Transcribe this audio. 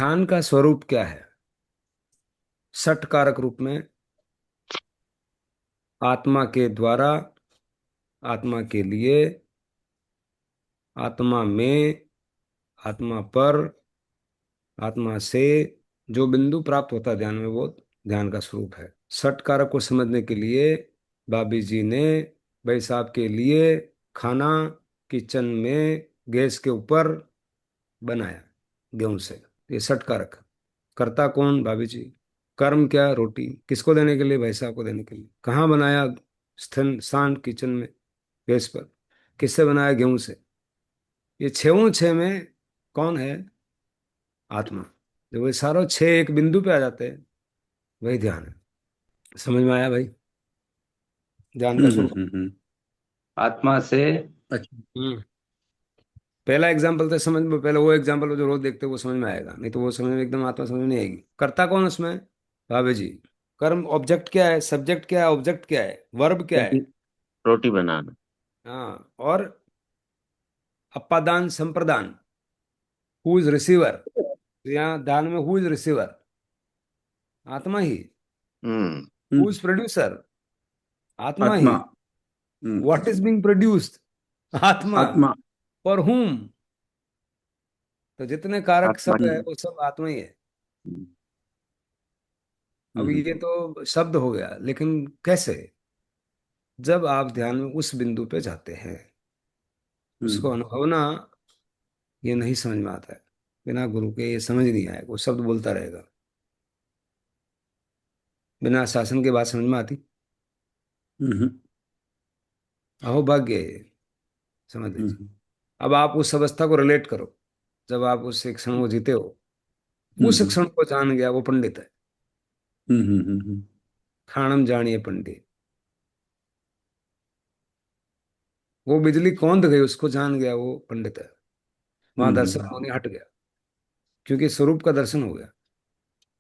ध्यान का स्वरूप क्या है? सठ कारक रूप में, आत्मा के द्वारा, आत्मा के लिए, आत्मा में, आत्मा पर, आत्मा से जो बिंदु प्राप्त होता है ध्यान में, वो ध्यान का स्वरूप है। सठ कारक को समझने के लिए भाभी जी ने भाई साहब के लिए खाना किचन में गैस के ऊपर बनाया गेहूं से। ये सठ कारक है। करता कौन? भाभी जी। कर्म क्या? रोटी। किसको देने के लिए? भाई साहब को देने के लिए। कहाँ बनाया? स्थान किचन में, गैस पर। किससे बनाया? गेहूं से। ये छयों छह में कौन है? आत्मा। जब ये सारों छह एक बिंदु पे आ जाते हैं, वही ध्यान है। समझ में आया भाई? ध्यान का स्वरूप। आत्मा से। अच्छा। हम्म। पहला एग्जाम्पल तो समझ में, पहले वो एग्जाम्पल जो रोज देखते हो वो समझ में आएगा, नहीं तो वो समझ में एकदम आत्मा समझ में नहीं आएगी। करता कौन उसमें? भाभी जी। कर्म ऑब्जेक्ट क्या है? सब्जेक्ट क्या है? ऑब्जेक्ट क्या है? वर्ब क्या रोटी। है? रोटी बनाना। हाँ। और अपादान संप्रदान, हु इज रिसीवर। यहाँ दान में हु इज रिसीवर? आत्मा ही। हम्म। Who is producer? आत्मा आत्मा। ही। हम्म। What is being produced? आत्मा। आत्मा। फॉर हुम? तो जितने कारक आत्मा सब ही है है। वो सब आत्मा ही है। हम्म। अब ये तो शब्द हो गया, लेकिन कैसे? जब आप ध्यान में उस बिंदु पे जाते हैं, उसको हम्म। अनुभवना, ये नहीं समझ में आता है। बिना गुरु के ये समझ नहीं आएगा, वो शब्द बोलता रहेगा। बिना शासन के बात समझ में आती? हम्म। अहोभाग्य है ये, समझ लीजिए। हम्म। अब आप उस अवस्था को रिलेट करो, जब आप उस क्षण को जीते हो। उस हम्म। क्षण को जान गया वो पंडित है। हम्म। खाणम जानिए पंडित। वो बिजली कौंध गई, उसको जान गया वो पंडित है। वहां दर्शन हम्म। होने हट गया, क्योंकि स्वरूप का दर्शन हो गया।